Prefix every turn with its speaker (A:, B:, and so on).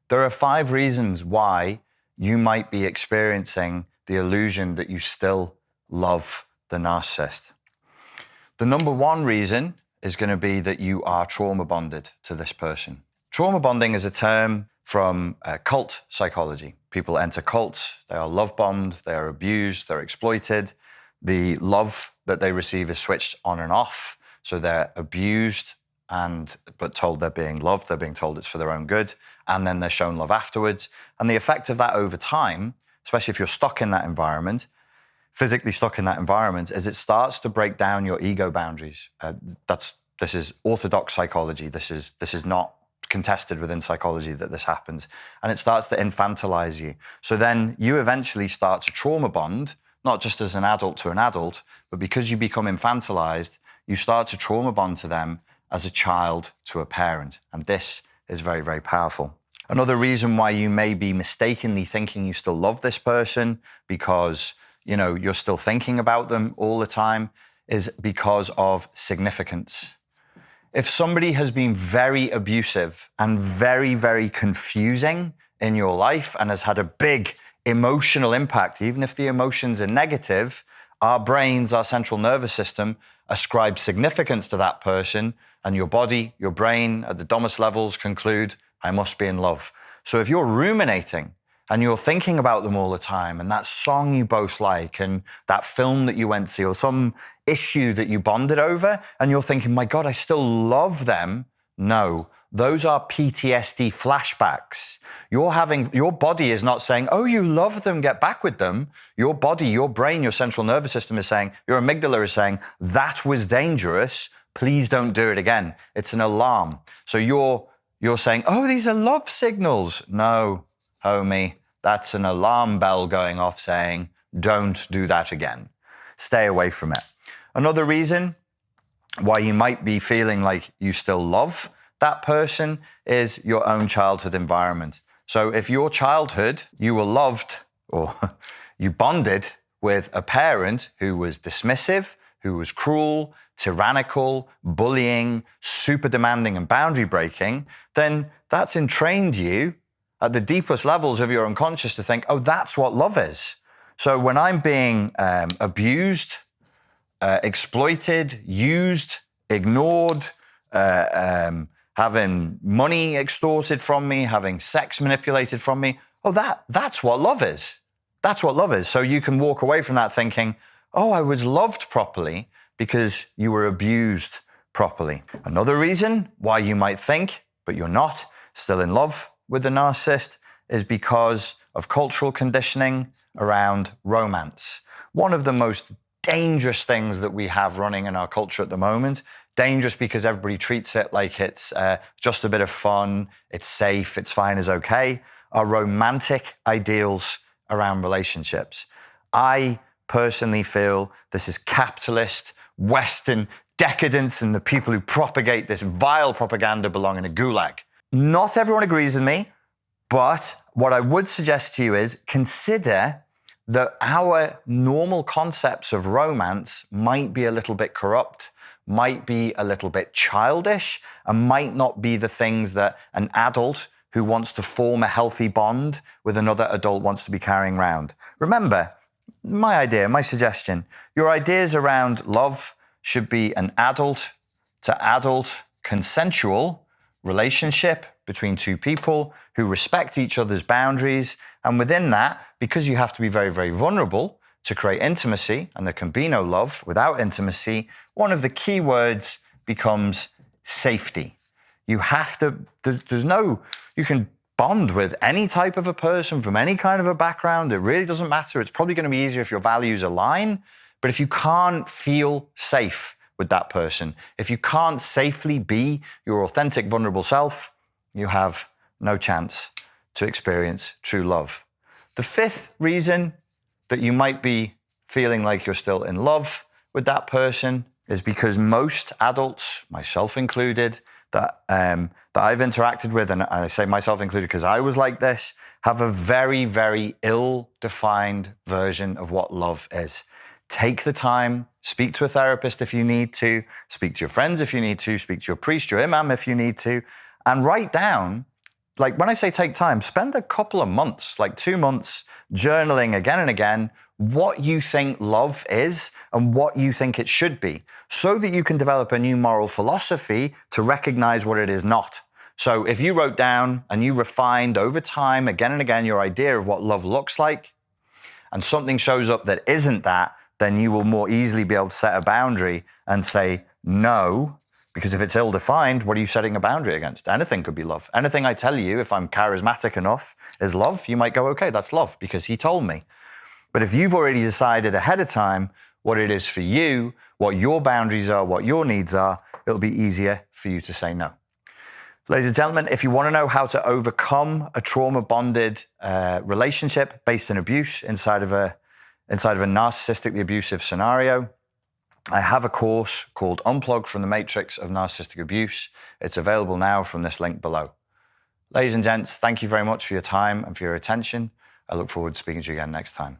A: There are 5 reasons why you might be experiencing the illusion that you still love the narcissist. The number 1 reason is going to be that you are trauma bonded to this person. Trauma bonding is a term from cult psychology. People enter cults, they are love bombed, they are abused, they're exploited. The love that they receive is switched on and off. So they're abused but told they're being loved, they're being told it's for their own good, and then they're shown love afterwards. And the effect of that over time, especially if you're stuck in that environment, physically stuck in that environment, is it starts to break down your ego boundaries. This is orthodox psychology. This is not contested within psychology that this happens. And it starts to infantilize you. So then you eventually start to trauma bond, not just as an adult to an adult, but because you become infantilized, you start to trauma bond to them as a child to a parent. And this is very, very powerful. Another reason why you may be mistakenly thinking you still love this person because, you're still thinking about them all the time is because of significance. If somebody has been very abusive and very, very confusing in your life and has had a big emotional impact, even if the emotions are negative, our brains, our central nervous system, ascribe significance to that person, and your body, your brain, at the dumbest levels conclude, I must be in love. So if you're ruminating and you're thinking about them all the time, and that song you both like, and that film that you went to see, or some issue that you bonded over, and you're thinking, my God, I still love them. No, those are PTSD flashbacks. Your body is not saying, oh, you love them, get back with them. Your body, your brain, your central nervous system is saying, your amygdala is saying, that was dangerous. Please don't do it again. It's an alarm. So you're saying, oh, these are love signals. No, homie, that's an alarm bell going off saying, don't do that again. Stay away from it. Another reason why you might be feeling like you still love that person is your own childhood environment. So if your childhood, you were loved or you bonded with a parent who was dismissive, who was cruel, tyrannical, bullying, super demanding and boundary breaking, then that's entrained you at the deepest levels of your unconscious to think, oh, that's what love is. So when I'm being abused, exploited, used, ignored, having money extorted from me, having sex manipulated from me, oh, that's what love is. That's what love is. So you can walk away from that thinking, oh, I was loved properly because you were abused properly. Another reason why you might think, but you're not still in love with the narcissist, is because of cultural conditioning around romance. One of the most dangerous things that we have running in our culture at the moment, dangerous because everybody treats it like it's just a bit of fun, it's safe, it's fine, it's okay, are romantic ideals around relationships. I personally feel this is capitalist, Western decadence, and the people who propagate this vile propaganda belong in a gulag. Not everyone agrees with me, but what I would suggest to you is consider that our normal concepts of romance might be a little bit corrupt, might be a little bit childish, and might not be the things that an adult who wants to form a healthy bond with another adult wants to be carrying around. Remember, my idea, my suggestion, your ideas around love should be an adult to adult consensual relationship between two people who respect each other's boundaries. And within that, because you have to be very, very vulnerable to create intimacy, and there can be no love without intimacy, one of the key words becomes safety. You have to, you can bond with any type of a person from any kind of a background. It really doesn't matter. It's probably going to be easier if your values align. But if you can't feel safe with that person, if you can't safely be your authentic, vulnerable self, you have no chance to experience true love. The 5th reason that you might be feeling like you're still in love with that person is because most adults, myself included, that I've interacted with, and I say myself included because I was like this, have a very, very ill-defined version of what love is. Take the time, speak to a therapist if you need to, speak to your friends if you need to, speak to your priest, your imam if you need to, and write down like when I say take time, spend a couple of months, like 2 months, journaling again and again what you think love is and what you think it should be, so that you can develop a new moral philosophy to recognize what it is not. So if you wrote down and you refined over time again and again your idea of what love looks like, and something shows up that isn't that, then you will more easily be able to set a boundary and say no. Because if it's ill-defined, what are you setting a boundary against? Anything could be love. Anything I tell you, if I'm charismatic enough, is love. You might go, okay, that's love because he told me. But if you've already decided ahead of time what it is for you, what your boundaries are, what your needs are, it'll be easier for you to say no. Ladies and gentlemen, if you want to know how to overcome a trauma-bonded relationship based in abuse inside of a narcissistically abusive scenario, I have a course called Unplug from the Matrix of Narcissistic Abuse. It's available now from this link below. Ladies and gents, thank you very much for your time and for your attention. I look forward to speaking to you again next time.